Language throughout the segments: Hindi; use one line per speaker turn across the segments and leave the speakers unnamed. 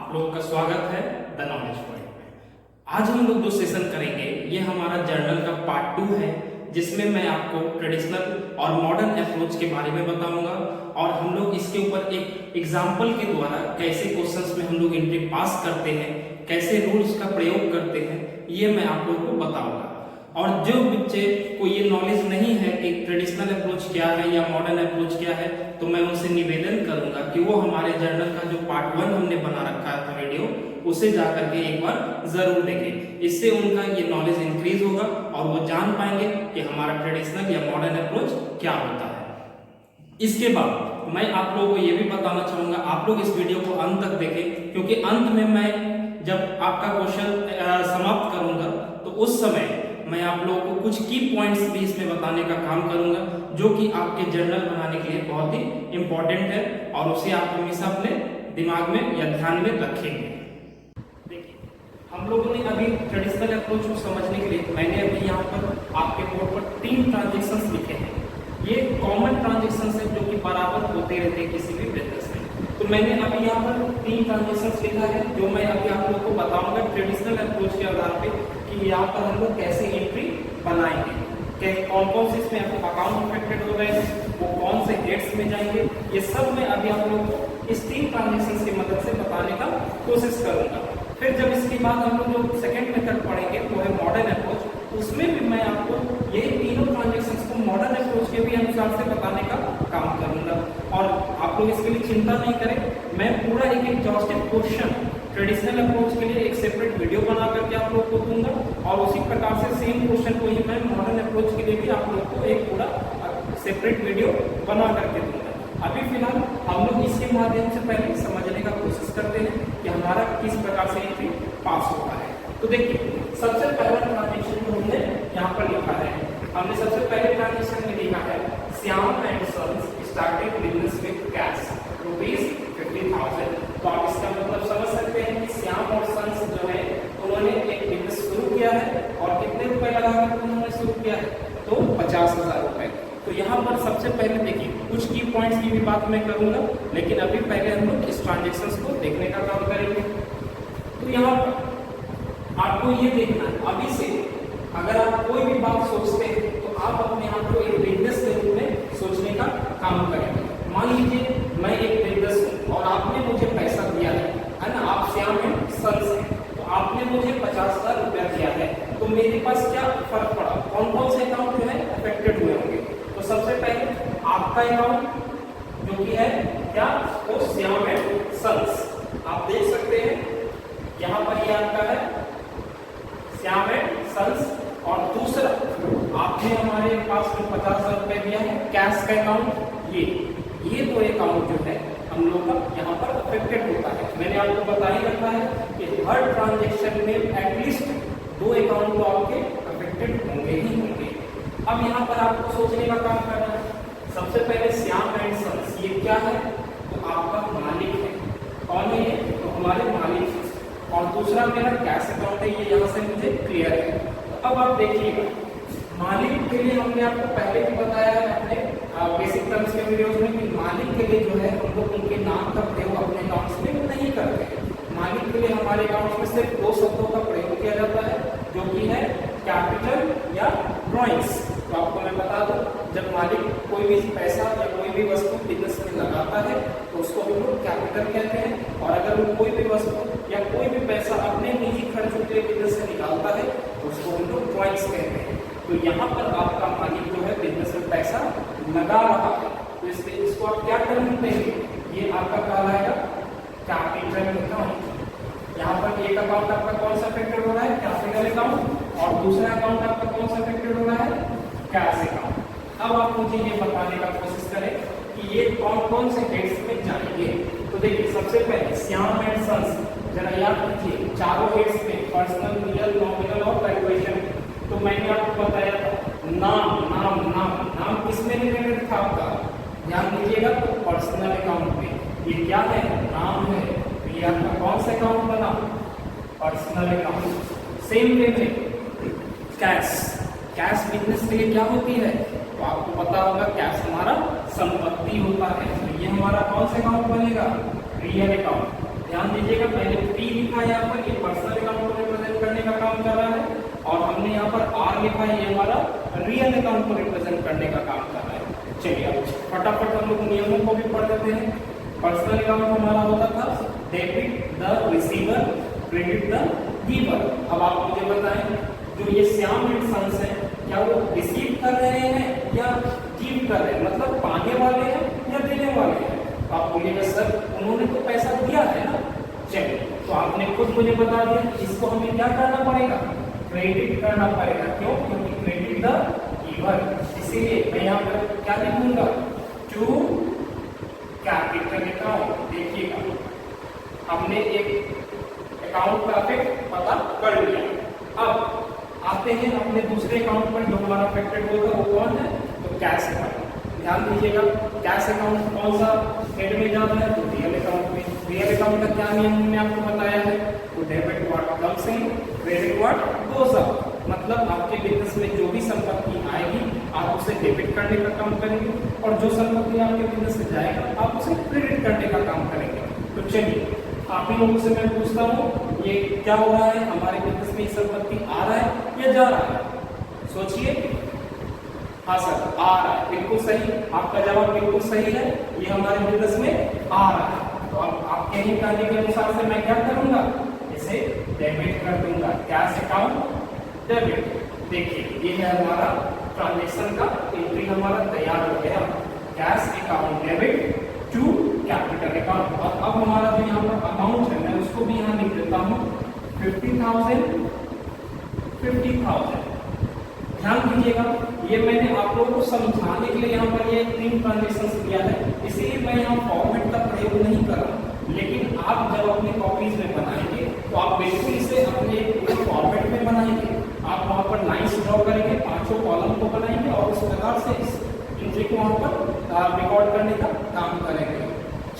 आप लोगों का स्वागत है द नॉलेज पॉइंट में। आज हम लोग जो सेशन करेंगे ये हमारा जर्नल का पार्ट 2 है, जिसमें मैं आपको ट्रेडिशनल और मॉडर्न अप्रोच के बारे में बताऊंगा और हम लोग इसके ऊपर एक एग्जाम्पल के द्वारा कैसे क्वेश्चंस में हम लोग एंट्री पास करते हैं, कैसे रूल्स का प्रयोग करते हैं, ये मैं आप लोगों को बताऊंगा। और जो बच्चे को ये नॉलेज नहीं है कि ट्रेडिशनल अप्रोच क्या है या मॉडर्न अप्रोच क्या है, तो मैं उनसे निवेदन करूंगा कि वो हमारे जर्नल का जो पार्ट 1 हमने बना रखा था वीडियो, उसे जाकर के एक बार जरूर देखें। इससे उनका ये नॉलेज इंक्रीज होगा और वो जान पाएंगे कि हमारा ट्रेडिशनल या मॉडर्न अप्रोच क्या होता है। इसके बाद मैं आप लोगों को ये भी बताना चाहूंगा, आप लोग इस वीडियो को अंत तक देखें, क्योंकि अंत में मैं जब आपका क्वेश्चन समाप्त करूंगा तो उस समय मैं आप लोगों को कुछ की पॉइंट्स भी इसमें बताने का काम करूंगा, जो कि आपके जर्नल बनाने के लिए बहुत ही इंपॉर्टेंट है और उसे आप हमेशा अपने दिमाग में या ध्यान में रखेंगे। देखिए, हम लोगों ने अभी ट्रेडिशनल अप्रोच को समझने के लिए मैंने अभी यहाँ पर आपके बोर्ड पर 3 ट्रांजेक्शंस लिखे हैं। ये कॉमन ट्रांजेक्शंस है जो कि बराबर होते रहते हैं किसी भी बिजनेस में। तो मैंने अभी यहाँ पर 3 ट्रांजेक्शंस लिखा है जो मैं अभी आप लोगों को बताऊंगा ट्रेडिशनल अप्रोच के आधार पे कि यहाँ पर हम लोग कैसे एंट्री बनाएंगे, कि कौन कौन से इसमें अकाउंट अफेक्टेड हो रहे हैं, वो कौन से डेट्स में जाएंगे, ये सब मैं अभी आप लोगों को इस 3 ट्रांजेक्शंस की मदद से बताने का कोशिश करूंगा। फिर जब इसके बाद हम लोग जो सेकेंड मेथड पढ़ेंगे वो है मॉडर्न अप्रोच, उसमें भी मैं आपको यही तीनों ट्रांजेक्शंस को मॉडर्न अप्रोच के भी अनुसार से बताने का काम करूंगा। और आप लोग इसके लिए चिंता नहीं करें, मैं पूरा एक एग्जॉस्टिव क्वेश्चन ट्रेडिशनल अप्रोच के लिए एक सेपरेट वीडियो बना करके आप लोग को दूंगा और उसी प्रकार से सेम क्वेश्चन को ही मैं मॉडर्न अप्रोच के लिए भी आप लोग को एक पूरा सेपरेट वीडियो बना करके दूंगा। अभी फिलहाल हम लोग इसके माध्यम से पहले समझने का कोशिश करते हैं कि हमारा किस प्रकार से एंट्री पास होता है। तो देखिए, सबसे पहला ट्रांजेक्शन जो हमने यहाँ पर लिखा है, हमने सबसे पहले ट्रांजेक्शन में लिखा है Shyam and sons started business with cash ₹50,000। तो आप इसका मतलब समझ सकते हैं कि श्याम और सन्स जो है उन्होंने एक बिजनेस शुरू किया है और कितने रुपए लगाकर उन्होंने शुरू किया है, तो 50,000 रुपए। तो यहाँ पर सबसे पहले देखिए, कुछ की पॉइंट्स की भी बात मैं करूंगा, लेकिन अभी पहले हम लोग इस ट्रांजेक्शंस को देखने का काम करेंगे। तो यहाँ पर आपको ये देखना है, अभी से अगर आप कोई भी बात सोचते हैं तो आप अपने आप को एक बिजनेस के रूप में सोचने का काम करेंगे। मान लीजिए मैं एक बिजनेस हूँ और आपने मुझे पैसा दिया है ना, आप श्याम एंड सन्स हैं, तो आपने मुझे 50,000 रुपया दिया है, तो मेरे पास क्या फर्क पड़ा, कौन कौन से अकाउंट जो है अफेक्टेड हुए होंगे। तो सबसे पहले आपका अकाउंट जो कि है क्या, वो श्याम एंड सन्स, आप देख सकते हैं यहाँ पर ये आपका है श्याम एंड सन्स। और दूसरा आपने हमारे पास जो 50,000 रुपए दिया है कैश का अकाउंट, ये तो अकाउंट जो है हम लोग का यहाँ पर अफेक्टेड होता है। मैंने आपको बता ही रखा है कि हर ट्रांजेक्शन में एटलीस्ट 2 अकाउंट तो आपके अफेक्टेड होंगे ही होंगे। अब यहाँ पर आपको सोचने का काम करना है। सबसे पहले श्याम एंड सन्स ये क्या है, तो आपका मालिक है। कौन है ये, तो हमारे मालिक है। और दूसरा मेरा कैश अकाउंट है, ये यहाँ से मुझे क्लियर है। तो अब आप देखिएगा, मालिक के लिए हमने आपको पहले भी बताया है अपने बेसिक टर्म्स के वीडियोस में कि मालिक के लिए जो है हम लोग उनके नाम का प्रयोग अपने अकाउंट्स में नहीं करते हैं। मालिक के लिए हमारे अकाउंट्स में सिर्फ 2 शब्दों का प्रयोग किया जाता है, जो कि है कैपिटल या ड्रॉइंग्स। तो आपको मैं बता दूं, जब मालिक कोई भी पैसा या कोई भी वस्तु बिजनेस में लगाता है तो उसको हम लोग कैपिटल कहते हैं, और अगर वो कोई भी वस्तु या कोई भी पैसा अपने निजी खर्चों के लिए बिजनेस से निकालता है तो उसको हम लोग ड्रॉइंग्स कहते हैं। तो यहाँ पर आपका मालिक जो है बिजनेस में पैसा लगा रहा है, तो इसको आप क्या टर्म देंगे, ये आपका कहलाएगा कैपिटल अकाउंट। यहाँ पर एक अकाउंट आपका कौन सा अफेक्टेड हो रहा है, कैपिटल अकाउंट, और दूसरा अकाउंट आपका कौन सा अफेक्टेड हो रहा है, कैश अकाउंट। अब आप मुझे ये बताने का कोशिश करें कि ये कौन कौन से डेट्स में जाएंगे। तो देखिए, सबसे पहले श्याम एंड सन्स, जरा याद रखिए चारों डेट्स में पर्सनल, रियल, नॉमिनल और वैल्यूएशन। तो मैंने आपको बताया था नाम नाम नाम नाम किसमें रिलेटेड था आपका, ध्यान दीजिएगा, तो पर्सनल अकाउंट में। ये क्या है, नाम है, तो ये आपका कौन सा अकाउंट बना, पर्सनल अकाउंट। सेम वे में कैश बिजनेस के लिए क्या होती है, तो आपको पता होगा कैश हमारा संपत्ति होता है, तो ये हमारा कौन सा अकाउंट बनेगा, रियल अकाउंट। ध्यान दीजिएगा, पहले P लिखा है यहाँ पर, ये पर्सनल अकाउंट को रिप्रेजेंट करने का काम कर रहा है, और हमने यहाँ पर R लिखा है, ये हमारा रियल अकाउंट को रिप्रेजेंट करने का काम कर रहा है। चलिए अब फटाफट हम लोग नियमों को भी पढ़ लेते हैं। पर्सनल अकाउंट हमारा होता था debit the receiver, credit the giver. अब आप मुझे बताएं, जो ये श्याम एंड सन्स है, क्या वो रिसीव कर रहे हैं या गिव कर रहे हैं, मतलब पाने वाले हैं या देने वाले हैं? तो आप बोलिएगा सर उन्होंने तो पैसा दिया है ना। चलिए, तो आपने खुद मुझे बता दिया, इसको हमें क्या करना पड़ेगा, क्रेडिट करना पड़ेगा। क्यों? क्योंकि क्रेडिट द गिवर। इसीलिए मैं यहाँ पर क्या लिखूंगा, टू कैपिटल अकाउंट। देखिएगा, हमने एक अकाउंट का इफेक्ट पता कर लिया। अब आते हैं अपने दूसरे अकाउंट पर, जो हमारा अफेक्टेड होगा वो कौन है, तो कैश अकाउंट। ध्यान दीजिएगा, कैश अकाउंट कौन सा हेड में जाता है, तो रियल अकाउंट में। रियल अकाउंट का क्या नियम हमने आपको बताया है, तो debit what comes in, credit what goes out. मतलब आपके बिजनेस में जो भी संपत्ति आएगी आप उसे डेबिट करने का काम करेंगे, और जो संपत्ति आपके बिजनेस में जाएगा आप उसे क्रेडिट करने का काम करेंगे। तो चलिए, आप ही लोगों से मैं पूछता हूँ, ये क्या हो रहा है, हमारे बिजनेस में संपत्ति आ रहा है या जा रहा है? सोचिए। हाँ सर, आ रहा है, बिल्कुल सही, आपका जवाब बिल्कुल सही है, ये हमारे बिजनेस में आ रहा है। तो अब आपके ही कहने के अनुसार से मैं क्या करूंगा, इसे डेबिट कर दूंगा, कैश अकाउंट डेबिट। देखिए, ये है हमारा ट्रांजेक्शन का एंट्री हमारा तैयार हो गया, cash account debit to capital account. और अब हमारा जो यहाँ पर अमाउंट है, मैं उसको भी यहाँ लिख देता हूँ, 50,000 50,000। ध्यान दीजिएगा, ये मैंने आप लोगों को समझाने के लिए यहाँ पर ये 3 ट्रांजेक्शन दिया है, इसलिए मैं यहाँ फॉर्मेट का प्रयोग नहीं कर रहा। लेकिन आप जब अपने कॉपीज में बनाएंगे तो आप बिल्कुल इसे अपने पूरे फॉर्मेट में बनाएंगे। आप वहाँ पर लाइन्स ड्रॉ करेंगे, 5 कॉलम को बनाएंगे, और उस प्रकार से इस एंट्री को वहाँ पर रिकॉर्ड करने का काम करेंगे।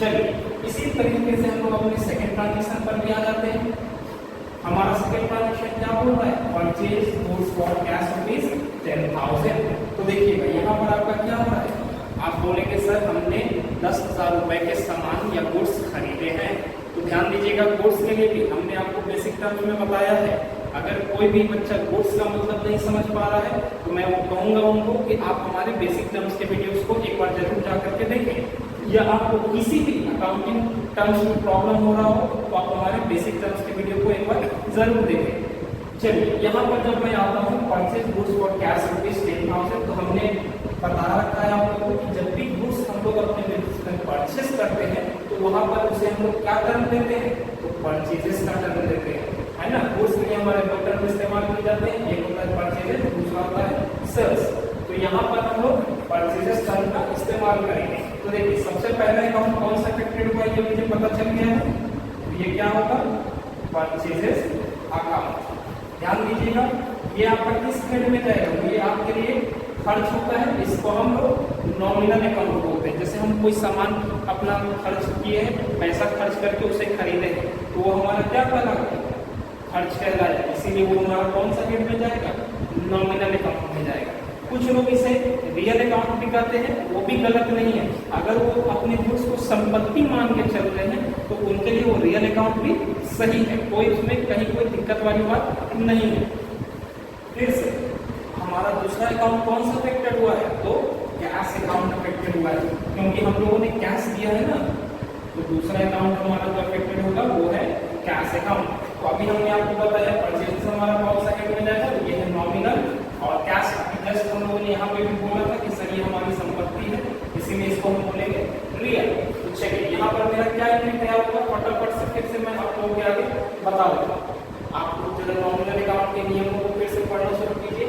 चलिए, इसी तरीके से हम लोग अपने सेकंड ट्रांजेक्शन पर भी आ जाते हैं। हमारा सेकंड ट्रांजेक्शन क्या बोल रहा है, purchase goods for cash rupees 10,000। तो देखिएगा, यहाँ पर आपका क्या हो रहा है, आप बोलेंगे सर हमने 10,000 रुपए के सामान या गुड्स खरीदे हैं। तो ध्यान दीजिएगा, गुड्स के लिए भी हमने आपको बेसिक टर्म्स में बताया है। अगर कोई भी बच्चा गुड्स का मतलब नहीं समझ पा रहा है तो मैं वो कहूँगा उनको कि आप हमारे बेसिक टर्म्स के वीडियोस को एक बार जरूर जा करके देखें, या आपको किसी भी अकाउंटिंग टर्म्स में प्रॉब्लम हो रहा हो तो आप हमारे बेसिक टर्म्स के वीडियो को एक बार जरूर देखें। चलिए, यहाँ पर जब मैं आता हूँ purchase goods for cash rupees 10,000, तो हमने बता रखा है आप लोगों को कि जब भी गुड्स हम लोग अपने बिजनेस में परचेज करते हैं तो वहाँ पर उसे हम लोग क्या टर्म देते हैं, तो परचेजेस का टर्म देते हैं, है ना। गुड्स के लिए हमारे दो टर्म इस्तेमाल किए जाते हैं, एक होता है परचेजेस, दूसरा होता है सेल्स। तो यहाँ पर हम लोग परचेजेस टर्म का इस्तेमाल करेंगे। तो देखिए, सबसे पहले अकाउंट कौन सा अफेक्टेड हुआ ये मुझे पता चल गया है, तो ये क्या होगा, परचेजेस अकाउंट। ध्यान दीजिएगा, ये आपका किस हेड में जाएगा, ये आपके लिए खर्च होता है, इसको हम लोग नॉमिनल अकाउंट बोलते हैं। जैसे हम कोई सामान अपना खर्च किए हैं, पैसा खर्च करके उसे खरीदे हैं, तो वो हमारा क्या कहलाएगा, खर्च कहलाएगा। इसीलिए वो हमारा कौन सा हेड में जाएगा, नॉमिनल अकाउंट में जाएगा। कुछ लोग इसे रियल अकाउंट भी कहते हैं, वो भी गलत नहीं है। अगर वो अपने गुड्स को संपत्ति मान के चल रहे हैं तो उनके लिए वो रियल अकाउंट भी सही है, कोई उसमें कहीं कोई दिक्कत वाली बात नहीं है। फिर से हमारा दूसरा अकाउंट कौन सा अफेक्टेड हुआ है, तो कैश अकाउंट अफेक्टेड हुआ है, क्योंकि हम लोगों ने कैश दिया है ना। तो दूसरा अकाउंट हमारा जो अफेक्टेड होगा वो है कैश अकाउंट। तो अभी हमने आपको बताया परचेज हमारा कौन सा हेड में जाएगा, तो ये है नॉमिनल, और कैश जस्ट हम लोगों ने यहाँ पे भी बोला था कि सर ये हमारी संपत्ति है, इसीलिए इसको हम बोलेंगे रियल। तो चलिए, यहाँ पर मेरा क्या एंट्री तैयार होगा, फटाफट से फिर से मैं आप लोगों के आगे बता दूंगा। आप लोग जो नॉमिनल अकाउंट के नियमों को फिर से पढ़ना शुरू कीजिए।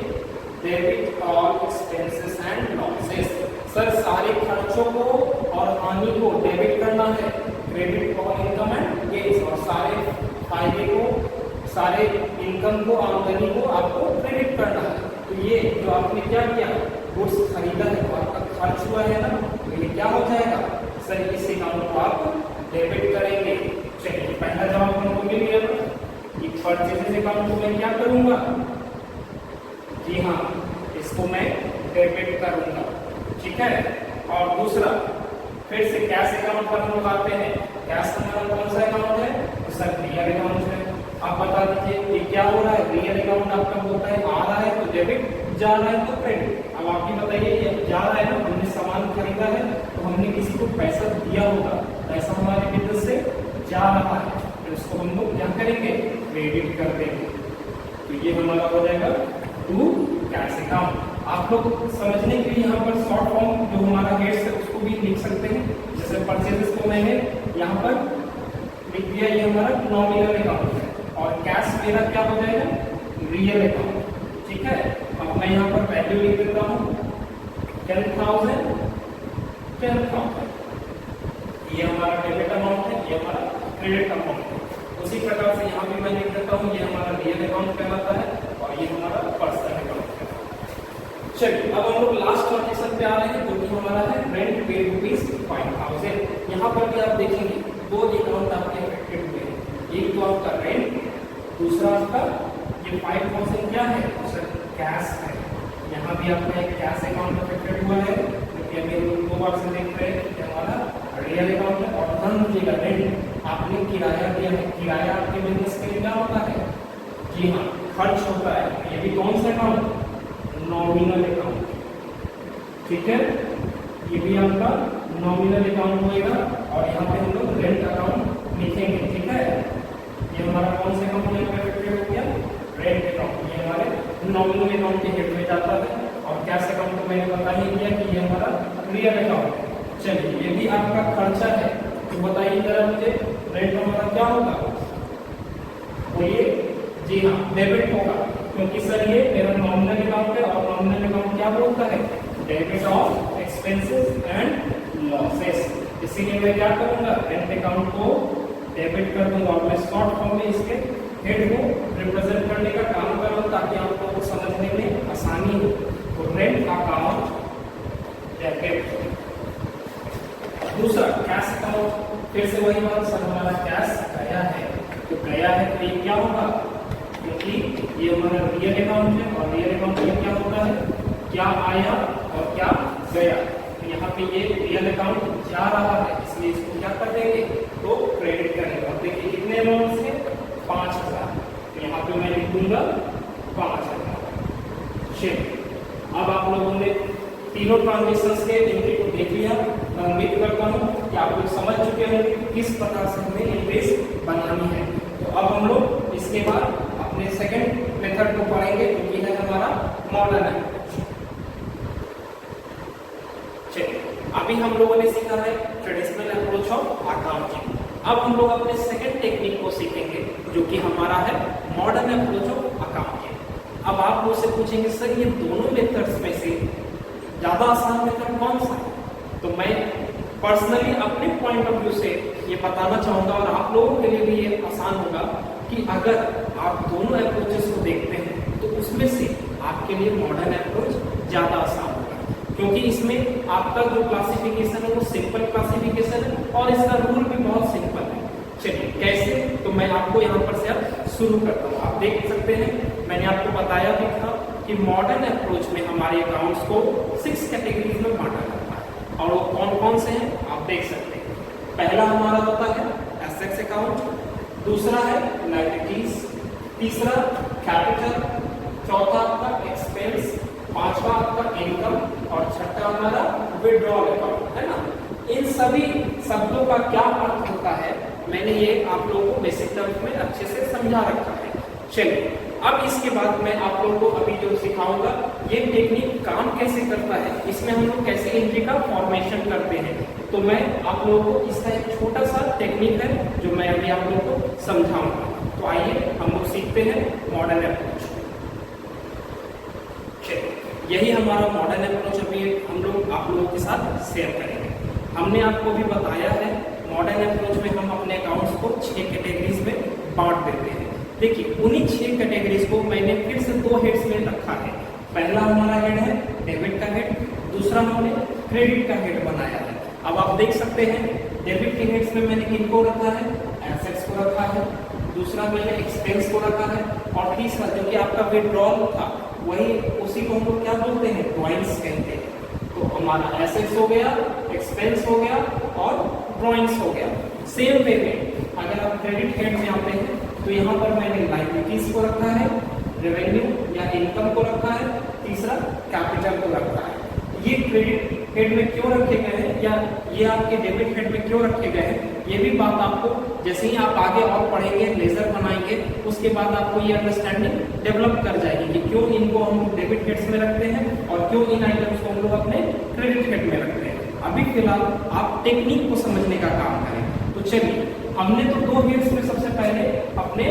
Debit all expenses and losses, sir सारे खर्चों को और हानि को डेबिट करना है। Credit all income and gains, और सारे फायदे को, सारे इनकम को, आमदनी को आपको क्रेडिट करना है। तो ये जो आपने क्या किया, गुड्स खरीदा है तो आपका खर्च हुआ है ना, तो ये क्या हो जाएगा, सर इस अकाउंट को आप डेबिट करेंगे। चलिए, पहला जवाब हमको मिल गया ना, कि परचेजेस अकाउंट को मैं क्या करूंगा, जी हाँ, इसको मैं डेबिट करूंगा, ठीक है। और दूसरा, फिर से कैश अकाउंट पर हम लोग आते हैं। कैश हमारा कौन सा अकाउंट है? तो सर रियल अकाउंट है। आप बता दीजिए ये क्या हो रहा है? रियल अकाउंट आपका होता है, आ रहा है तो डेबिट, जा रहा है तो क्रेडिट। अब आप ही बताइए, ये जा रहा है ना, हमने सामान खरीदा है तो हमने किसी को पैसा दिया होगा, पैसा हमारे बिजनेस से जा रहा है, तो इसको हम लोग क्या करेंगे? क्रेडिट कर देंगे। तो ये हमारा हो जाएगा टू कैश अकाउंट। आप लोग समझने के लिए यहाँ पर शॉर्ट फॉर्म जो हमारा हेड्स है उसको भी लिख सकते हैं। जैसे परचेजेस को मैंने यहाँ पर लिख दिया, ये हमारा नॉमिनल अकाउंट है, और कैश मेरा क्या हो जाएगा? Real account. ठीक है, अब मैं यहाँ पर वैल्यू लिख देता हूँ 10,000 ये हमारा डेबिट अमाउंट है, ये हमारा क्रेडिट अमाउंट है। उसी प्रकार से यहाँ भी मैं लिख देता हूँ, ये हमारा रियल अकाउंट कहलाता है और ये हमारा पर्सनल अकाउंट है। चलिए अब हम लोग लास्ट ट्रांजेक्शन पे आ रहे हैं, जो कि हमारा है रेंट पे ₹5,000। यहाँ पर भी आप देखेंगे दो अकाउंट आपके अफेक्टेड हुए हैं, एक तो आपका रेंट, दूसरा आपका ये 5,000 क्या है? सर कैश है। यहाँ भी आपका एक कैश अकाउंट अफेक्टेड हुआ है, क्योंकि अभी हम दो बार से देख रहे हैं कि हमारा रियल अकाउंट है। और ध्यान दीजिएगा, रेंट आपने किराया दिया है, किराया आपके बिजनेस के लिए क्या होता है? जी हाँ, खर्च होता है। ये भी कौन सा अकाउंट? Nominal account. ठीक है, ये भी आपका नॉमिनल अकाउंट होएगा, और यहाँ पे हम लोग रेंट अकाउंट लिखेंगे। ठीक है, ये हमारा कौन सा अकाउंट में अफेक्टेड हो गया? Rent account. ये हमारे नॉमिनल अकाउंट के हेड में जाता है, और कैश अकाउंट को मैंने बता ही दिया कि ये हमारा रियल अकाउंट है। चलिए, यदि आपका खर्चा है तो बताइए जरा मुझे, रेंट हमारा क्या होगा? बोलिए। जी हाँ, डेबिट होगा, क्योंकि सर ये मेरा नॉमिनल अकाउंट है, और नॉमिनल अकाउंट क्या बोलता है? Debit of expenses and losses. इसीलिए मैं क्या करूंगा? रेंट अकाउंट को डेबिट कर दूंगा, और मैं शॉर्ट फॉर्म में इसके हेड को रिप्रेजेंट करने का काम कर रहा हूं, ताकि आप लोगों को समझने में आसानी हो। तो रेंट अकाउंट डेबिट। दूसरा कैश अकाउंट, फिर से वही बात, सर हमारा कैश गया है, तो गया है तो ये क्या होगा? क्योंकि ये हमारा रियल अकाउंट है, और रियल अकाउंट में क्या होता है? क्या आया और क्या गया। तो यहाँ पे ये रियल अकाउंट जा रहा है, इसलिए इसको क्या कर देंगे? तो क्रेडिट करेंगे। और देखिए कितने अमाउंट से? 5,000। तो यहाँ पे मैं लिख दूंगा 5,000। चलिए, अब आप लोगों ने तीनों ट्रांजेक्शंस के एंट्री को देख लिया। मैं उम्मीद करता हूँ कि आप लोग समझ चुके होंगे किस प्रकार से हमें इनवॉइस बनानी है। तो अब हम लोग इसके बाद अपने सेकंड मेथड को पढ़ेंगे, जो कि है हमारा मॉडर्न अप्रोच। चलिए, अभी हम लोगों ने सीखा है ट्रेडिशनल अप्रोच ऑफ अकाउंटिंग। अब हम लोग अपने सेकंड टेक्निक को सीखेंगे, जो कि हमारा है मॉडर्न अप्रोच ऑफ अकाउंटिंग। अब आप मुझसे पूछेंगे, सर ये दोनों मेथड्स में से ज्यादा आसान मेथड कौन सा है? तो मैं पर्सनली अपने पॉइंट ऑफ व्यू से ये बताना चाहूंगा, और आप लोगों के लिए भी ये आसान होगा कि अगर आप दोनों अप्रोचेस को देखते हैं तो उसमें से आपके लिए मॉडर्न अप्रोच ज्यादा आसान होगा, क्योंकि इसमें आपका जो क्लासिफिकेशन है वो सिंपल क्लासिफिकेशन है, और इसका रूल भी बहुत सिंपल है। चलिए कैसे, तो मैं आपको यहाँ पर से अब शुरू करता हूँ। आप देख सकते हैं, मैंने आपको बताया भी था कि मॉडर्न अप्रोच में हमारे अकाउंट्स को 6 कैटेगरीज में बांटा जाता है, और वो कौन कौन से हैं आप देख सकते हैं। पहला हमारा होता है एसेट्स अकाउंट, दूसरा है लायबिलिटीज, तीसरा कैपिटल, चौथा आपका एक्सपेंस, पांचवा आपका इनकम, और छठा हमारा विड्रॉल अकाउंट है ना। इन सभी शब्दों का क्या अर्थ होता है मैंने ये आप लोगों को बेसिक टर्म्स में अच्छे से समझा रखा है। चलिए, अब इसके बाद मैं आप लोगों को अभी जो सिखाऊंगा ये टेक्निक काम कैसे करता है, इसमें हम लोग कैसे एंट्री का फॉर्मेशन करते हैं। तो मैं आप लोगों को इसका एक छोटा सा टेक्निक है जो मैं अभी आप लोगों को समझाऊंगा। तो आइए हम लोग सीखते हैं मॉडर्न अप्रोच। यही हमारा मॉडर्न अप्रोच अभी हम लोग आप लोगों के साथ शेयर करेंगे। हमने आपको भी बताया है मॉडर्न अप्रोच में हम अपने अकाउंट्स को 6 कैटेगरीज में बांट देते हैं। देखिए, उन्हीं 6 कैटेगरीज को मैंने फिर से 2 हेड्स में रखा है। पहला हमारा हेड है डेबिट का हेड, दूसरा हमने क्रेडिट का हेड बनाया है। अब आप देख सकते हैं डेबिट के हेड्स में मैंने किनको रखा है? एसेट्स को रखा है, दूसरा मैंने एक्सपेंस को रखा है, और तीसरा जो कि आपका विड्रॉल था वही उसी को हम लोग क्या बोलते हैं? ड्रॉइंग्स कहते हैं। तो हमारा एसेट्स हो गया, एक्सपेंस हो गया और ड्रॉइंग्स हो गया। सेम वे में अगर आप क्रेडिट हेड में आते हैं तो यहाँ पर मैंने लायबिलिटीज को रखा है, रेवेन्यू या इनकम को रखा है, तीसरा कैपिटल को रखा है। ये क्रेडिट हेड में क्यों रखे गए हैं या ये आपके डेबिट हेड में क्यों रखे गए हैं, ये भी बात आपको जैसे ही आप आगे और पढ़ेंगे, लेजर बनाएंगे, उसके बाद आपको ये अंडरस्टैंडिंग डेवलप कर जाएगी कि क्यों इनको हम डेबिट हेड्स में रखते हैं और क्यों इन आइटम्स को हम लोग अपने क्रेडिट हेड में रखते हैं। अभी फिलहाल आप टेक्निक को समझने का काम करें। तो चलिए, हमने तो 2 हेड्स में सबसे पहले अपने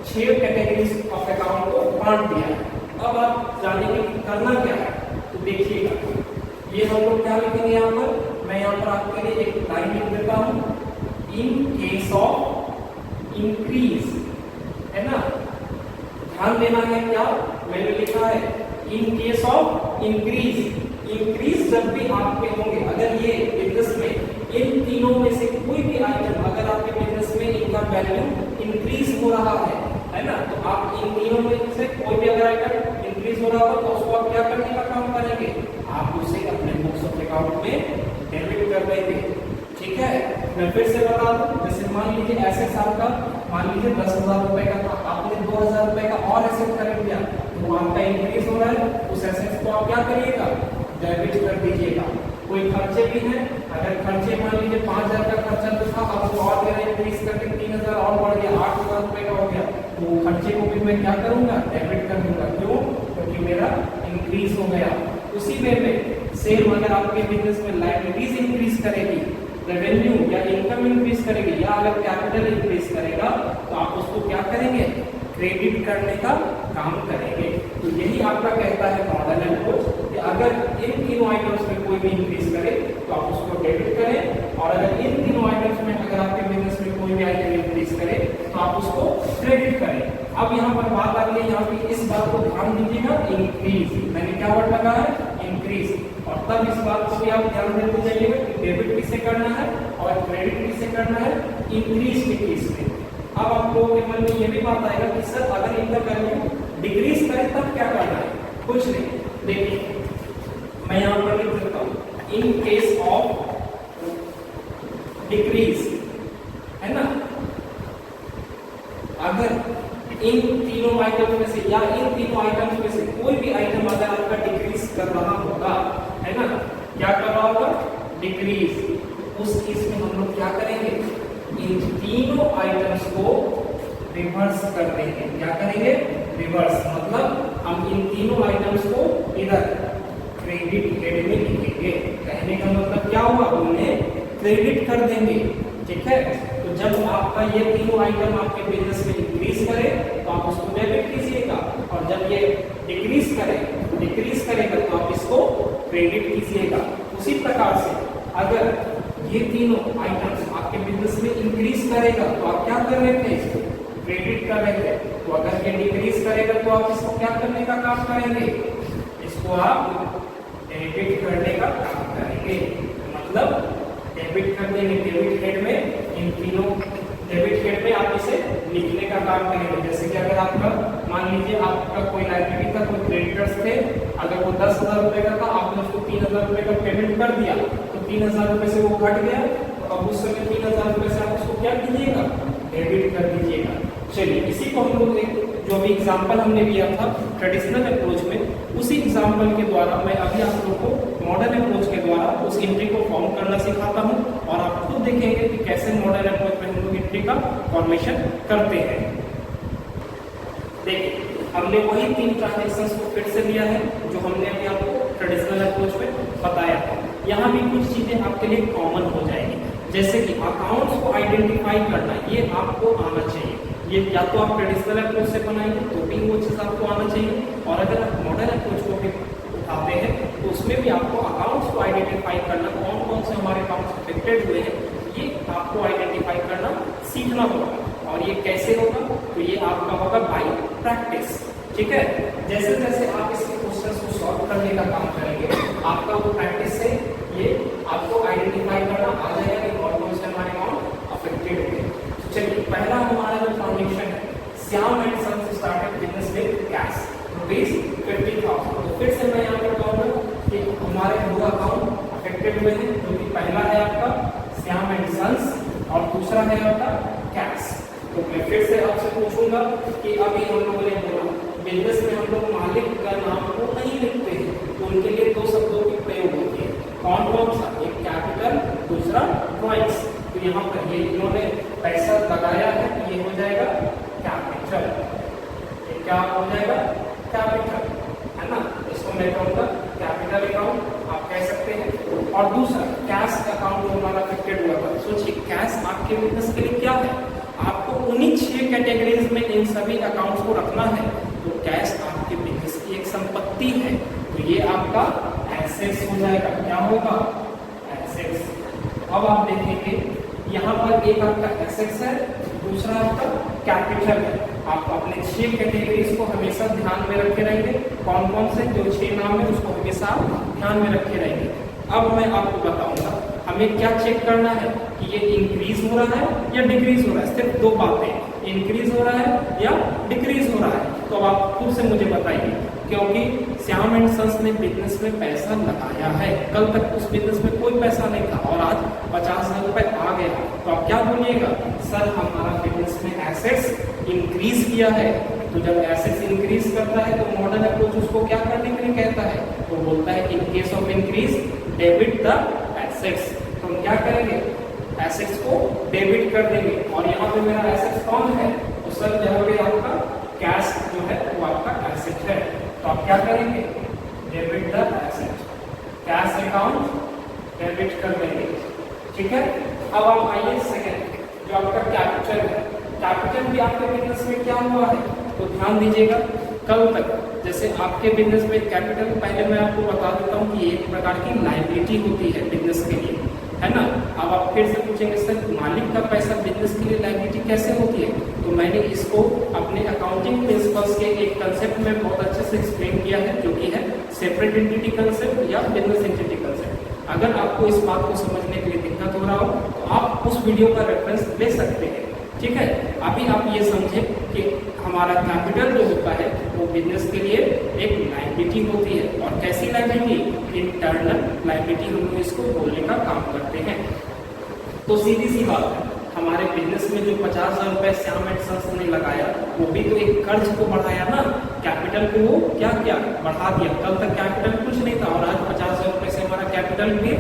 6 कैटेगरीज ऑफ अकाउंट को बांट दिया है। अब आप जानेंगे कि करना क्या है। तो देखिएगा, ये हम लोग क्या लिखेंगे यहाँ पर, मैं यहाँ पर आपके लिए एक लाइन लिख देता हूँ, इन केस ऑफ इंक्रीज, है ना। ध्यान देना है क्या मैंने लिखा है, in case of increase. Increase जब भी आपके होंगे, अगर ये बिजनेस में इन तीनों में से कोई भी आइटम, अगर आपके बिजनेस में इनका वैल्यू इंक्रीज हो रहा है ना, तो आप इन तीनों में से कोई भी अगर आइटम इंक्रीज हो रहा होगा तो उसको आप क्या करने का काम करेंगे, आप उसे अपने बुक्स ऑफ अकाउंट में डेबिट कर देंगे। ठीक है, मैं फिर से बता दूं, जैसे मान लीजिए एसेट्स आपका मान लीजिए 10,000 रुपए का था, आपने 2,000 रुपए का और एसेट खरीद लिया, तो आपका इंक्रीज हो रहा है, उस एसेट्स को आप क्या करिएगा, डेबिट कर दीजिएगा। कोई खर्चे भी हैं, अगर खर्चे मान लीजिए 5,000 का खर्चा तो था, अब और मेरा इंक्रीज करके 3,000 और बढ़ गया, 8,000 रुपए का हो गया, तो खर्चे को भी मैं क्या करूंगा, डेबिट कर दूंगा। क्यों? क्योंकि मेरा इंक्रीज हो गया। उसी वे में सेम अगर आपके बिजनेस में लायबिलिटीज इंक्रीज करेगी, रेवेन्यू या इनकम इंक्रीज करेगी, या अगर कैपिटल इंक्रीज करेगा, तो आप उसको क्या करेंगे, क्रेडिट करने का काम करेंगे। तो यही आपका कहता है मॉडल अप्रोच कि अगर इन तीनों आइटम्स में कोई भी इंक्रीज करे तो आप उसको डेबिट करें, और अगर इन तीनों आइटम्स में अगर आपके बिजनेस में कोई भी आइटम इंक्रीज करे तो आप उसको क्रेडिट करें। अब यहाँ पर बात आ गई, यहाँ पे इस बात को ध्यान दीजिएगा, इंक्रीज, मैंने क्या वर्ड लगा है, इंक्रीज, और तब इस बात को भी आप ध्यान देते जाइएगा कि डेबिट किसे करना है और क्रेडिट किसे करना है, इंक्रीज के केस में। अब आप लोगों के मन में ये भी बात आएगा कि सर अगर इनका वैल्यू डिक्रीज करे तब क्या करना है, कुछ नहीं। देखिए मैं यहाँ पर लिख देता हूँ, इन केस ऑफ डिक्रीज, है ना, अगर इन तीनों आइटम में से या इन तीनों आइटम में से कोई भी आइटम अगर आपका डिक्रीज कर रहा होगा, है ना, क्या कर रहा होगा, डिक्रीज, उस केस में हम लोग क्या करेंगे, इन तीनों आइटम्स को रिवर्स कर देंगे। क्या करेंगे, रिवर्स, मतलब हम इन तीनों आइटम्स को इधर क्रेडिट हेड में लिखेंगे। कहने का मतलब क्या हुआ, उन्हें क्रेडिट कर देंगे। ठीक है, तो जब आपका ये तीनों आइटम आपके बिजनेस में इंक्रीज करे तो आप उसको डेबिट कीजिएगा, और जब ये डिक्रीज करेगा तो आप इसको क्रेडिट कीजिएगा। उसी प्रकार से अगर ये तीनों आइटम्स आपके बिजनेस में इंक्रीज करेगा तो आप क्या कर रहे थे, इसको क्रेडिट कर रहे थे, तो अगर ये डिक्रीज करेगा तो आप इसको क्या करने का काम करेंगे, इसको आप डेबिट करने का काम करेंगे। मतलब डेबिट कर देंगे, डेबिट हेड में इन तीनों डेबिट हेड में आप इसे लिखने का काम करेंगे। जैसे कि अगर आपका मान लीजिए आपका कोई लायबिलिटी था, कोई क्रेडिटर्स थे, अगर वो 10,000 रुपए का था, आपने उसको 3,000 रुपए का पेमेंट कर दिया, तो 3,000 रुपए से वो घट गया, तो अब उस समय 3,000 रुपए से आप उसको क्या कीजिएगा, डेबिट कर दीजिएगा। चलिए, इसी को हम लोग जो भी एग्जाम्पल हमने लिया था ट्रेडिशनल अप्रोच में, उसी एग्जाम्पल के द्वारा मैं अभी आप लोगों को मॉडर्न अप्रोच के द्वारा उस एंट्री को फॉर्म करना सिखाता हूं, और आप खुद देखेंगे कि कैसे मॉडर्न अप्रोच में हम लोग एंट्री का फॉर्मेशन करते हैं। देखिए, हमने वही 3 ट्रांजेक्शंस को फिर से लिया है जो हमने अभी आपको ट्रेडिशनल अप्रोच में बताया था। यहाँ भी कुछ चीजें आपके लिए कॉमन हो जाएंगी, जैसे कि अकाउंट्स को आइडेंटिफाई करना, ये आपको आना चाहिए। ये या तो आप ट्रेडिशनल अप्रोच से बनाएंगे तो भी वो चीज़ आपको आना चाहिए, और अगर आप मॉडर्न अप्रोच को भी उठाते हैं तो उसमें भी आपको अकाउंट्स को आइडेंटिफाई करना, कौन कौन से हमारे अकाउंट्स अफेक्टेड हुए हैं, ये आपको आइडेंटिफाई करना सीखना होगा। और ये कैसे होगा, तो ये आपका होगा बाय प्रैक्टिस। ठीक है, जैसे जैसे आप इस क्वेश्चन को सॉल्व करने का काम करेंगे, आपका वो प्रैक्टिस से ये आपको आइडेंटिफाई करना आ जाएगा कि कौन कौन से हमारे अकाउंट अफेक्टेड हुए। चलिए, पहला हमारा जो ट्रांजेक्शन है, Shyam and sons started business with cash ₹50,000। तो फिर से मैं यहाँ पर कहूँगा कि हमारे दो अकाउंट हुए हैं, जो कि पहला है आपका श्याम एंड सन्स और दूसरा है आपका कैश। तो मैं फिर से आपसे पूछूंगा कि अभी हम लोगों ने बोला बिजनेस में हम लोग मालिक का नाम को नहीं लिखते हैं, तो उनके लिए दो शब्दों की प्रयोग होती है। कौन कौन सा? एक कैपिटल, दूसरा ड्रॉइंग्स। तो यहाँ पर ये इन्होंने पैसा लगाया है तो ये हो जाएगा कैपिटल। ये क्या हो जाएगा? कैपिटल, है ना। इसको मैं कहूँगा कैपिटल अकाउंट आप कह सकते हैं। और दूसरा कैश अकाउंट जो हमारा अफेक्टेड हुआ था, सोचिए कैश आपके बिजनेस के लिए क्या है? आपको उन्हीं 6 कैटेगरीज में इन सभी अकाउंट्स को रखना है। तो कैश आपके बिजनेस की एक संपत्ति है, तो ये आपका एसेट्स हो जाएगा। क्या होगा? एसेट्स। अब आप देखेंगे यहाँ पर एक आपका एसेट्स है, दूसरा आपका कैपिटल है। आप अपने 6 कैटेगरीज को हमेशा ध्यान में रखे रहेंगे। कौन कौन से? जो 6 नाम है उसको हमेशा ध्यान में रखे रहेंगे। अब मैं आपको बताऊंगा हमें क्या चेक करना है कि ये इंक्रीज हो रहा है या डिक्रीज हो रहा है। सिर्फ दो बातें, इंक्रीज हो रहा है या डिक्रीज हो रहा है। तो आप खुद से मुझे बताइए, क्योंकि श्याम एंड सन्स ने बिजनेस में पैसा लगाया है। कल तक उस बिजनेस में कोई पैसा नहीं था और आज 50,000 रुपए आ गया। तो आप क्या बोलिएगा? सर हमारा बिजनेस में एसेट्स इंक्रीज किया है। तो जब एसेट्स इंक्रीज करता है तो मॉडर्न अप्रोच उसको क्या करने के लिए कहता है? वो बोलता है in case of increase debit the assets. तो हम क्या करेंगे? एसेट्स को डेबिट कर देंगे। और यहाँ पे मेरा एसेट्स कौन है? तो सर यहाँ पे आपका कैश जो है वो आपका एसेट है। तो आप क्या करेंगे? Debit the asset, cash account debit कर देंगे। ठीक है। अब आप आइए सेकंड, जो आपका कैपिटल है। कैपिटल भी आपके बिजनेस में क्या हुआ है? तो ध्यान दीजिएगा, कल तक जैसे आपके बिजनेस में कैपिटल, पहले मैं आपको बता देता हूँ कि एक प्रकार की लायबिलिटी होती है बिजनेस के लिए, है ना। अब आप फिर से पूछेंगे सर मालिक का पैसा बिजनेस के लिए लायबिलिटी कैसे होती है? तो मैंने इसको अपने अकाउंटिंग प्रिंसिपल्स के एक कंसेप्ट में बहुत अच्छे से एक्सप्लेन किया है, जो कि है सेपरेट एंटिटी कंसेप्ट या बिजनेस एंटिटी कंसेप्ट। अगर आपको इस बात को समझने के लिए दिक्कत हो रहा हो तो आप उस वीडियो का रेफरेंस ले सकते हैं। ठीक है। अभी आप ये समझें कि हमारा कैपिटल जो होता है वो बिजनेस के लिए एक लायबिलिटी होती है। और कैसी लायबिलिटी? इंटरनल लायबिलिटी हम लोग इसको बोलने का काम करते हैं। तो सीधी सी बात है, हमारे बिजनेस में जो 50,000 रुपए श्याम एंड सन्स ने लगाया वो भी तो एक कर्ज को बढ़ाया ना। कैपिटल को वो क्या किया? बढ़ा दिया। कल तक कैपिटल कुछ नहीं था और आज 50,000 रुपए से हमारा कैपिटल भी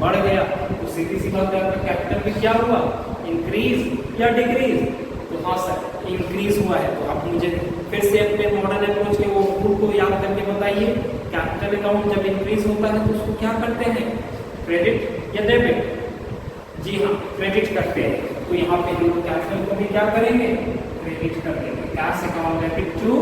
बढ़ गया। तो सीधी सी बात है, आपका कैपिटल भी क्या हुआ? इंक्रीज या डिक्रीज? तो हाँ सर इंक्रीज हुआ है। तो आप मुझे फिर से अपने मॉडर्न अप्रोच के वो रूल को याद करके बताइए। कैपिटल अकाउंट जब इंक्रीज होता है तो उसको क्या करते हैं? क्रेडिट या डेबिट? जी हाँ, क्रेडिट करते हैं। तो यहाँ पे हम कैपिटल को भी क्या करेंगे? क्रेडिट कर देंगे। Cash account debit to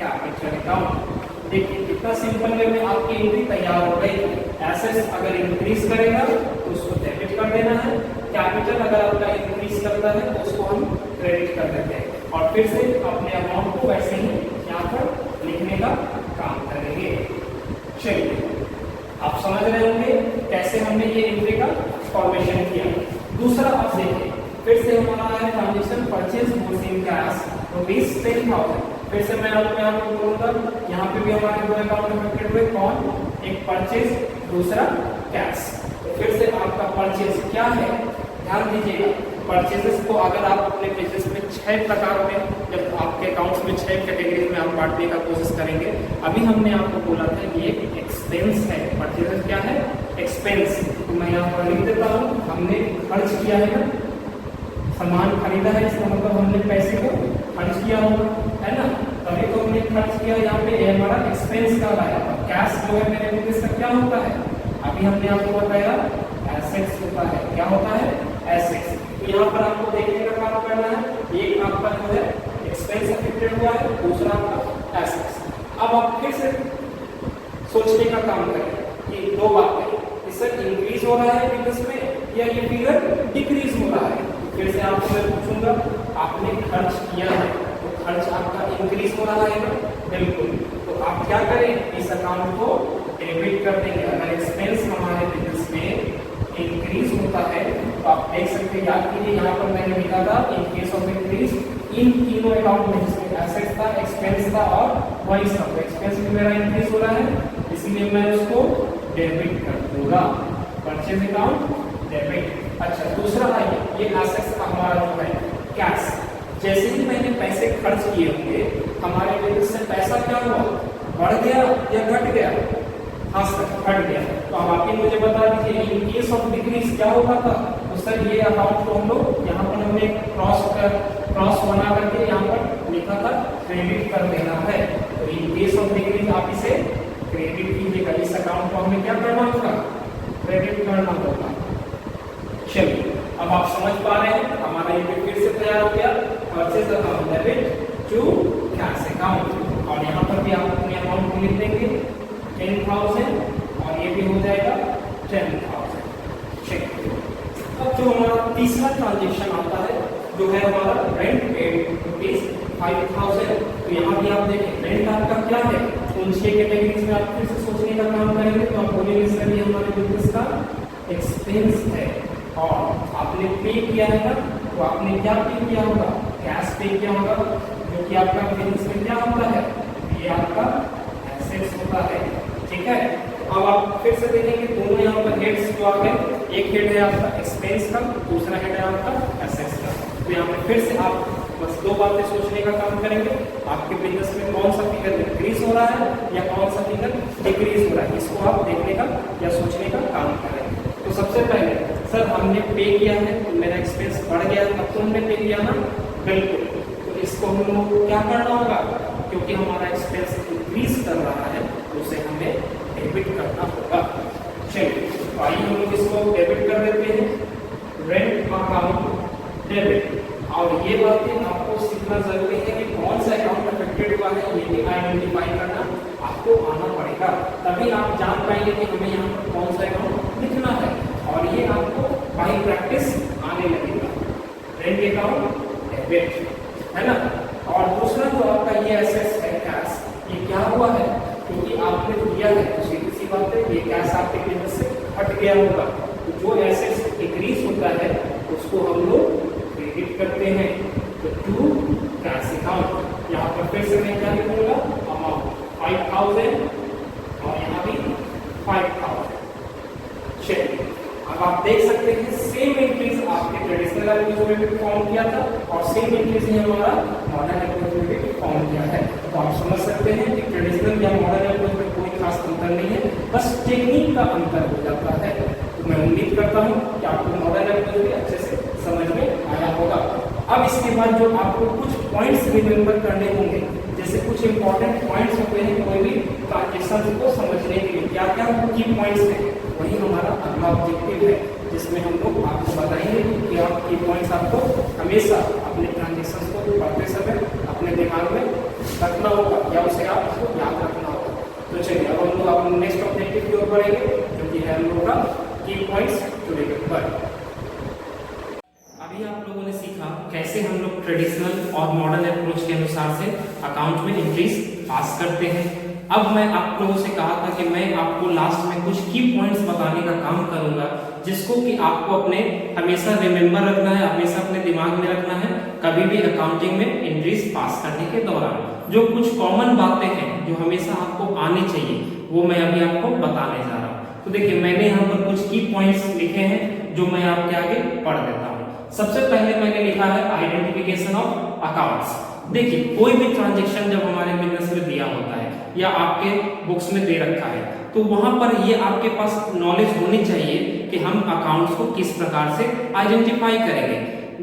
capital account. देखिए कितना सिंपल वे में आपकी एंट्री तैयार हो गई। एसेट्स अगर इंक्रीज करेगा तो उसको डेबिट कर देना है। कैपिटल अगर आपका इंक्रीज करता है तो उसको हम क्रेडिट कर देते हैं और फिर से अपने अमाउंट को वैसे ही यहाँ पर लिखने का काम करेंगे। चलिए आप समझ रहे होंगे कैसे हमने ये एंट्री का फॉर्मेशन किया। दूसरा आप देखिए, फिर से हमारा है transaction purchase goods in cash rupees 10,000। फिर से मैं आपको यहाँ पर बोलूंगा, यहाँ पे भी हमारे दो अकाउंट अफेक्टेड हुए। कौन? एक परचेज, दूसरा कैश। फिर से आपका परचेज क्या है? ध्यान दीजिएगा, परचेजेस को अगर आप अपने बिजनेस में 6 प्रकार में, जब आपके अकाउंट्स में 6 कैटेगरीज में आप बांटने का कोशिश करेंगे। अभी हमने आपको बोला था ये एक्सपेंस है। परचेजेस क्या है? एक्सपेंस। तो मैं यहाँ पर लिख देता हूँ, हमने खर्च किया है ना, सामान खरीदा है, इसका मतलब हमने पैसे को खर्च किया होगा, है ना। तभी तो हमने खर्च किया। यहाँ पे ये हमारा एक्सपेंस का आया। कैश जो है मेरे बिजनेस का क्या होता है? अभी हमने आपको बताया एसेट्स होता है। क्या होता है? एसेट्स। तो यहाँ पर आपको देखने का काम करना है। एक आपका जो है एक्सपेंस अफेक्टेड हुआ है, दूसरा आपका एसेट्स। अब आप फिर से सोचने का काम करें कि दो बातें, सर इंक्रीज हो रहा है बिजनेस में या ये फिगर डिक्रीज हो रहा है। फिर से आपको मैं पूछूंगा, आपने खर्च किया है तो खर्च आपका इंक्रीज हो रहा है ना? बिल्कुल। तो आप क्या करें? इस अकाउंट को डेबिट कर देंगे। अगर एक्सपेंस हमारे बिजनेस में इंक्रीज होता है तो आप देख सकते हैं, याद कीजिए यहाँ पर मैंने लिखा था in case of increase in तीनों अकाउंट में, जिसमें एसेट्स था, एक्सपेंस था और वॉइस था। तो एक्सपेंस भी मेरा इंक्रीज हो रहा है, इसलिए मैं उसको डेबिट कर दूंगा। Purchase account debit. अच्छा, दूसरा है ये एसेट्स का हमारा जो है कैश। जैसे ही मैंने पैसे खर्च किए होंगे, हमारे बिजनेस से पैसा क्या हुआ, बढ़ गया या घट गया? हाँ सर, घट गया। तो अब आप ही मुझे बता दीजिए इन केस ऑफ डिक्रीज क्या होगा था? तो सर ये अकाउंट को हम लोग यहाँ पर हमने क्रॉस बना करके यहाँ पर लिखा था क्रेडिट कर देना है। तो इन केस ऑफ डिक्रीज आप इसे क्रेडिट कीजिएगा। इस अकाउंट को हमें क्या करना होगा? क्रेडिट करना होगा। चलिए, अब आप समझ पा रहे हैं हमारा ये फिर से तैयार हो गया। Purchase account debit to cash account, और यहाँ पर भी आप अपने अकाउंट को लिख देंगे 10,000 और ये भी हो जाएगा 10,000। चलिए, अब जो हमारा तीसरा ट्रांजेक्शन आता है जो है हमारा रेंट पेड ₹5,000। तो यहाँ भी आप देखें रेंट आपका क्या है, उन 6 कैटेगरीज में आप फिर से सोचने का काम करेंगे। तो आप बोलेंगे सर ये हमारे बिजनेस का एक्सपेंस है और आपने पे किया है ना, तो आपने क्या पे किया होगा? कैश पे किया होगा, जो कि आपका बिजनेस में क्या होता है? ये आपका एसेट्स होता है। ठीक है, अब आप फिर से देखेंगे दोनों यहाँ पर हेड्स जो आ गए, एक हेड है आपका एक्सपेंस का, दूसरा हेड है आपका एसेट्स का। तो यहाँ पर फिर से आप बस 2 बातें सोचने का काम करेंगे, आपके बिजनेस में कौन सा फिगर इंक्रीज हो रहा है या कौन सा फिगर डिक्रीज हो रहा है, इसको आप देखने का या सोचने का काम करेंगे। तो सबसे पहले सर हमने पे किया है तो मेरा एक्सपेंस बढ़ गया, अब तो हमने पे किया ना, बिल्कुल। तो इसको हम लोग को क्या करना होगा? क्योंकि हमारा एक्सपेंस इंक्रीज कर रहा है तो उसे हमें डेबिट करना होगा। चलिए, तो आइए हम लोग इसको डेबिट कर देते हैं, रेंट अकाउंट डेबिट। और ये बातें आपको सीखना जरूरी है कि कौन सा अकाउंट अफेक्टेड हुआ है, ये भी आइडेंटिफाई करना आपको आना पड़ेगा, तभी आप जान पाएंगे कि हमें यहाँ पर कौन सा अकाउंट लिखना है, और ये आपको बाई प्रैक्टिस आने लगेगा। रेंट अकाउंट डेबिट है ना। और दूसरा जो आपका ये एसेट्स है कैश, ये क्या हुआ है? क्योंकि आपने दिया है तो सीधी सी बात है ये कैश आपके बिजनेस से हट गया होगा। तो जो एसेट्स डिक्रीज होता है उसको हम लोग क्रेडिट करते हैं। तो टू कैश अकाउंट, यहाँ पर फिर से मैं क्या लिखूंगा? अमाउंट 5,000 और यहाँ भी 5,000। चलिए, अब आप देख सकते हैं सेम इंक्रीज आपके ट्रेडिशनल अप्रोच में भी फॉर्म किया था और सेम इंक्रीज ही हमारा मॉडर्न अप्रोच में भी फॉर्म किया है। तो आप समझ सकते हैं कि ट्रेडिशनल या मॉडर्न अप्रोच में कोई खास अंतर नहीं है, बस टेक्निक का अंतर हो जाता है। तो मैं उम्मीद करता हूँ कि आपको मॉडर्न अप्रोच भी अच्छे से समझ में आया होगा। अब इसके बाद जो आपको कुछ पॉइंट्स रिमेंबर करने होंगे, जैसे कुछ इंपॉर्टेंट पॉइंट्स होते हैं कोई भी ट्रांजेक्शन को समझने के लिए, क्या क्या की पॉइंट्स हैं, वही हमारा अगला ऑब्जेक्टिव है, जिसमें हम लोग आपको बताएंगे कि आप की पॉइंट्स आपको हमेशा अपने ट्रांजेक्शन को पढ़ते समय अपने दिमाग में रखना होगा या उसे आपको याद रखना होगा। तो चलिए, अब हम लोग अपने नेक्स्ट ऑब्जेक्टिव की ओर बढ़ेंगे, जो कि है हम लोग का की पॉइंट्स टू रिमेंबर। अभी आप लोगों ने सीखा कैसे हम लोग ट्रेडिशनल और मॉडर्न अप्रोच के अनुसार से अकाउंट में एंट्रीज पास करते हैं। अब मैं आप लोगों से कहा था कि मैं आपको लास्ट में कुछ की पॉइंट्स बताने का काम करूंगा, जिसको कि आपको अपने हमेशा रिमेंबर रखना है, हमेशा अपने दिमाग में रखना है कभी भी अकाउंटिंग में एंट्रीज पास करने के दौरान। जो कुछ कॉमन बातें हैं जो हमेशा आपको आनी चाहिए वो मैं अभी आपको बताने जा रहा हूँ। तो देखिए, मैंने यहाँ पर कुछ की पॉइंट्स लिखे हैं जो मैं आपके आगे पढ़ देता हूँ। सबसे पहले मैंने लिखा है आइडेंटिफिकेशन ऑफ अकाउंट्स। देखिए, कोई भी ट्रांजैक्शन जब हमारे बिजनेस में दिया होता है या आपके बुक्स में दे रखा है, तो वहां पर ये आपके पास नॉलेज होनी चाहिए कि हम अकाउंट्स को किस प्रकार से आइडेंटिफाई करेंगे।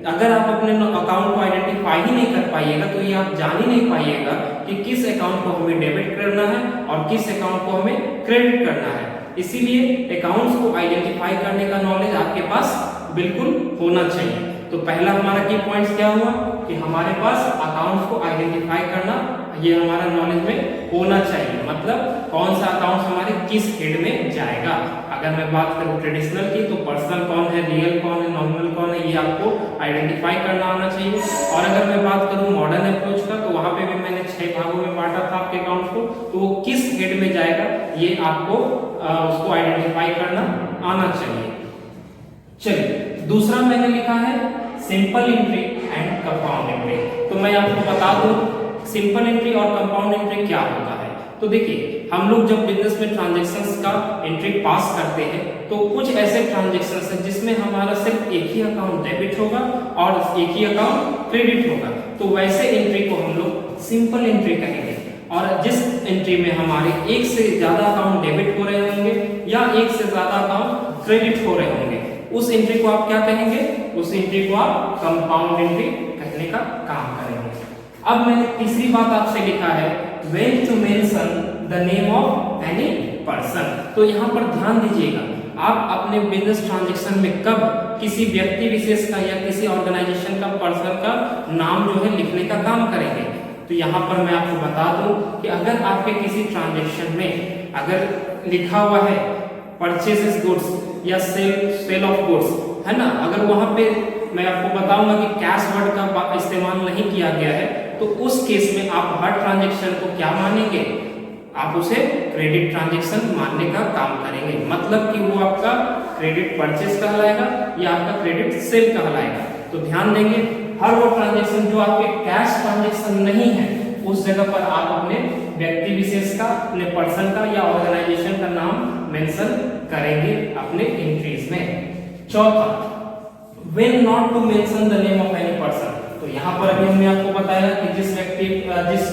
अगर आप अपने अकाउंट को आइडेंटिफाई ही नहीं कर पाइएगा तो ये आप जान ही नहीं पाइएगा कि किस अकाउंट को हमें डेबिट करना है और किस अकाउंट को हमें क्रेडिट करना है। इसीलिए अकाउंट्स को आइडेंटिफाई करने का नॉलेज आपके पास बिल्कुल होना चाहिए। तो पहला हमारा की पॉइंट्स क्या हुआ कि हमारे पास अकाउंट्स को आइडेंटिफाई करना ये हमारा नॉलेज में होना चाहिए, मतलब कौन सा अकाउंट हमारे किस हेड में जाएगा। अगर मैं बात करूं ट्रेडिशनल की तो पर्सनल कौन है, रियल कौन है, नॉमिनल कौन है, ये आपको आइडेंटिफाई करना आना चाहिए। और अगर मैं बात करूं मॉडर्न अप्रोच का तो वहां पे भी मैंने 6 भागों में बांटा था आपके अकाउंट को, तो वो किस हेड में जाएगा ये आपको उसको आइडेंटिफाई करना आना चाहिए। चलिए, दूसरा मैंने लिखा है simple entry and compound entry. तो मैं आपको बता दूं सिंपल एंट्री और कंपाउंड एंट्री क्या होता है। तो देखिए, हम लोग जब बिजनेस में ट्रांजैक्शंस का एंट्री पास करते हैं तो कुछ ऐसे ट्रांजैक्शंस हैं जिसमें हमारा सिर्फ एक ही अकाउंट डेबिट होगा और एक ही अकाउंट क्रेडिट होगा। तो वैसे एंट्री को हम लोग सिंपल एंट्री कहेंगे। और जिस एंट्री में हमारे एक से ज्यादा अकाउंट डेबिट हो रहे होंगे या एक से ज्यादा अकाउंट क्रेडिट हो रहे होंगे, उस एंट्री को आप क्या कहेंगे? उस एंट्री को आप कंपाउंड एंट्री कहने का काम करेंगे। अब मैंने तीसरी बात आपसे लिखा है when to mention the name of any person। तो यहाँ पर ध्यान दीजिएगा, आप अपने बिजनेस ट्रांजैक्शन में कब किसी व्यक्ति विशेष का या किसी ऑर्गेनाइजेशन का, पर्सन का नाम जो है लिखने का काम करेंगे। तो यहाँ पर मैं आपको बता दूं कि अगर आपके किसी ट्रांजैक्शन में अगर लिखा हुआ है परचेसेस गुड्स या सेल ऑफ गुड्स, है ना, अगर वहां पे मैं आपको बताऊंगा कि कैश वर्ड का इस्तेमाल नहीं किया गया है, तो उस केस में आप हर ट्रांजैक्शन को क्या मानेंगे? आप उसे क्रेडिट ट्रांजैक्शन मानने का काम करेंगे। मतलब कि वो आपका क्रेडिट परचेस कहलाएगा या आपका क्रेडिट सेल कहलाएगा। तो ध्यान देंगे, हर वो ट्रांजैक्शन जो आपके कैश ट्रांजैक्शन नहीं है, उस जगह पर आप अपने व्यक्ति विशेष का, अपने पर्सन का या ऑर्गेनाइजेशन का नाम मेंशन करेंगे अपने एंट्रीज में। चौथा, when not to mention the name of any person। तो यहाँ पर अभी हमने आपको बताया कि जिस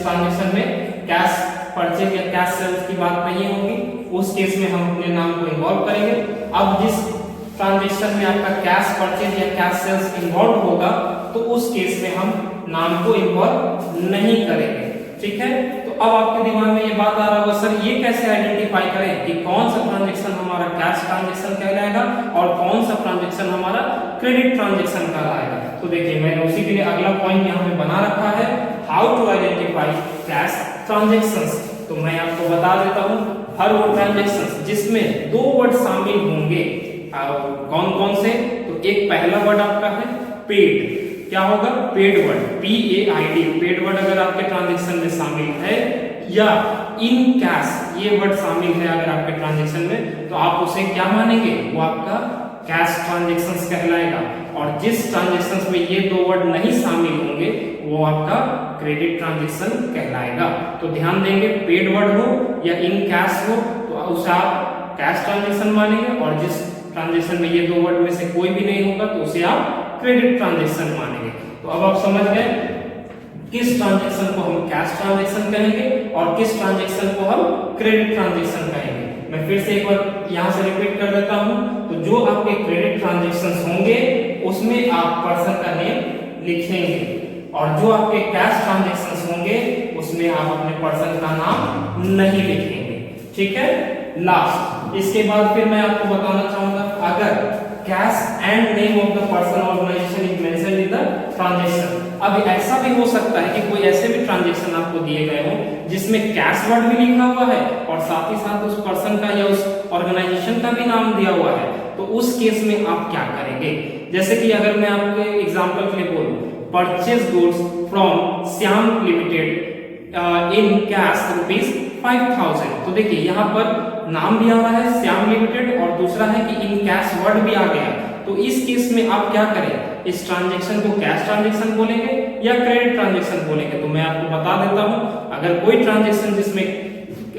ट्रांजैक्शन में कैश परचेज या कैश सेल्स की बात नहीं होगी, उस केस में हम अपने नाम को इन्वॉल्व करेंगे। अब जिस ट्रांजैक्शन में आपका कैश परचेज या कैश सेल्स इन्वॉल्व होगा, तो उस केस में हम नाम को इन्वॉल्व नहीं करेंगे। ठीक है, तो अब आपके दिमाग में ये बात आ रहा होगा, सर ये कैसे आइडेंटिफाई करें कि कौन सा ट्रांजैक्शन हमारा कैश ट्रांजैक्शन कहलाएगा और कौन सा ट्रांजैक्शन हमारा क्रेडिट ट्रांजैक्शन कहलाएगा। तो देखिए, मैंने उसी के लिए अगला पॉइंट यहाँ पे बना रखा है, how to identify cash transactions. तो मैं आपको बता देता हूँ, हर वो ट्रांजैक्शंस जिसमें दो वर्ड शामिल होंगे, कौन कौन से? तो एक पहला वर्ड आपका है पेड। क्या होगा? Paid word, PAID, paid word अगर आपके ट्रांजैक्शन में शामिल है, या इन कैश ये वर्ड शामिल है अगर आपके ट्रांजैक्शन में, तो आप उसे क्या मानेंगे? वो आपका कैश ट्रांजैक्शंस कहलाएगा। और जिस ट्रांजैक्शंस में ये दो वर्ड नहीं शामिल होंगे, वो आपका क्रेडिट ट्रांजैक्शन कहलाएगा। तो ध्यान देंगे, पेड वर्ड हो या इन कैश हो, तो उसे आप कैश ट्रांजैक्शन मानेंगे, और जिस ट्रांजैक्शन में ये दो वर्ड में से कोई भी नहीं होगा, तो उसे आप क्रेडिट ट्रांजैक्शन मानेंगे। तो अब आप समझ गए किस ट्रांजैक्शन को हम कैश ट्रांजैक्शन कहेंगे और किस ट्रांजैक्शन को हम क्रेडिट ट्रांजैक्शन कहेंगे। मैं फिर से एक बार यहाँ से रिपीट कर देता हूँ। तो जो आपके क्रेडिट ट्रांजैक्शंस होंगे, उसमें आप पर्सन का नेम लिखेंगे, और जो आपके कैश ट्रांजैक्शंस होंगे, उसमें आप अपने पर्सन का नाम नहीं लिखेंगे। ठीक है, लास्ट, इसके बाद फिर मैं आपको बताना चाहूंगा, अगर cash and name of the person organization is mentioned in the transaction. अब ऐसा भी हो सकता है कि कोई ऐसे भी ट्रांजैक्शन आपको दिए गए हो जिसमें कैश वर्ड भी लिखा हुआ है और साथ ही साथ उस पर्सन का या उस ऑर्गेनाइजेशन का भी नाम दिया हुआ है। तो उस केस में आप क्या करेंगे? जैसे कि अगर मैं आपको एग्जांपल के लिए बोलूं, purchase goods from Shyam limited in cash ₹5000। तो देखिए, यहाँ पर नाम दिया हुआ है श्याम लिमिटेड और दूसरा है कि इन कैश वर्ड भी आ गया। तो इस केस में आप क्या करें? इस ट्रांजैक्शन को कैश ट्रांजैक्शन बोलेंगे या क्रेडिट ट्रांजैक्शन बोलेंगे? तो मैं आपको बता देता हूं, अगर कोई ट्रांजैक्शन जिसमें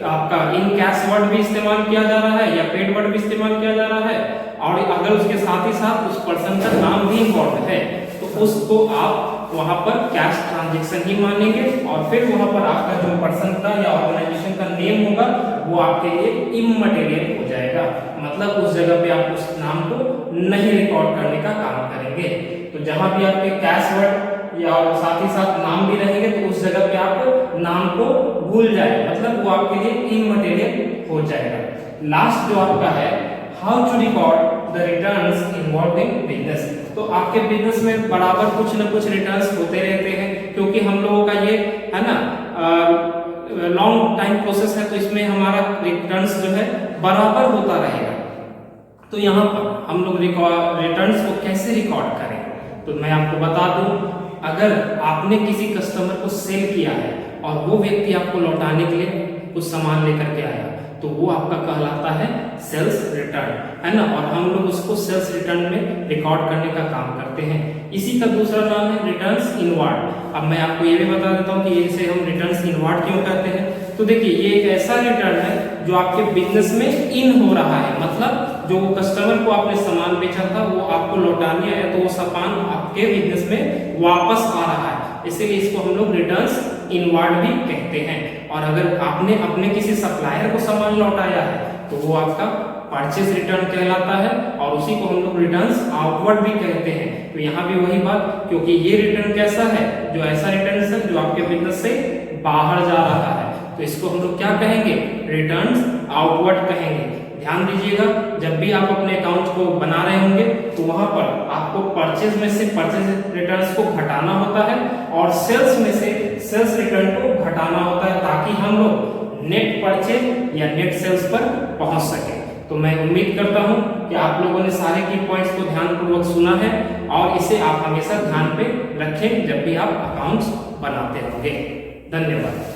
आपका इन कैश वर्ड भी इस्तेमाल किया जा रहा है या पेड वर्ड भी इस्तेमाल किया जा रहा है, और अगर उसके साथ ही साथ उस पर्सन का नाम भी इन्वॉल्व है, तो उसको आप वहां पर कैश ट्रांजैक्शन ही मानेंगे, और फिर वहां पर आपका जो पर्सन का या ऑर्गेनाइजेशन का नेम होगा, वो आपके लिए इममटेरियल हो जाएगा। मतलब उस जगह पे आप उस नाम को नहीं रिकॉर्ड करने का काम करेंगे। तो जहां भी आपके कैश वर्ड या साथ ही साथ नाम भी रहेंगे, तो उस जगह पे आप नाम को भूल जाए, मतलब वो आपके लिए इममटेरियल हो जाएगा। लास्ट जो आपका है, how to record the returns involve in business. तो आपके बिजनेस में बराबर कुछ न कुछ रिटर्न्स होते रहते हैं, क्योंकि हम लोगों का ये है ना लॉन्ग टाइम प्रोसेस है, तो इसमें हमारा रिटर्न्स जो है बराबर होता रहेगा। तो यहाँ पर हम लोग रिटर्न्स को कैसे रिकॉर्ड करें? तो मैं आपको बता दूं, अगर आपने किसी कस्टमर को सेल किया है और वो व्यक्ति आपको लौटाने के लिए कुछ सामान लेकर के आया, तो वो आपका कहलाता है सेल्स रिटर्न, है ना। और हम लोग उसको सेल्स रिटर्न में रिकॉर्ड करने का काम करते हैं। इसी का दूसरा नाम है रिटर्न्स इनवार्ड। अब मैं आपको ये भी बता देता हूँ कि इसे हम रिटर्न्स इनवार्ड क्यों कहते हैं। तो देखिए ये एक ऐसा रिटर्न है जो आपके बिजनेस में इन हो रहा है, मतलब जो कस्टमर को आपने सामान बेचा था वो आपको लौटाने आया तो वो सामान आपके बिजनेस में वापस आ रहा है, इसीलिए इसको हम लोग रिटर्न्स इनवर्ड भी कहते हैं। और अगर आपने अपने किसी सप्लायर को सामान लौटाया है तो वो आपका परचेज रिटर्न कहलाता है, और उसी को हम लोग रिटर्न्स आउटवर्ड भी कहते हैं। तो यहाँ भी वही बात, क्योंकि ये रिटर्न कैसा है, जो ऐसा रिटर्न है जो आपके बिजनेस से बाहर जा रहा है, तो इसको हम लोग क्या कहेंगे, रिटर्न्स आउटवर्ड कहेंगे। ध्यान दीजिएगा, जब भी आप अपने अकाउंट को बना रहे होंगे तो वहां पर आपको परचेज में से परचेज रिटर्न्स को घटाना होता है और सेल्स में से सेल्स रिटर्न को घटाना होता है, ताकि हम लोग नेट परचेज या नेट सेल्स पर पहुंच सके। तो मैं उम्मीद करता हूं कि आप लोगों ने सारे की पॉइंट्स को ध्यानपूर्वक सुना है और इसे आप हमेशा ध्यान पे रखें जब भी आप अकाउंट्स बनाते होंगे। धन्यवाद।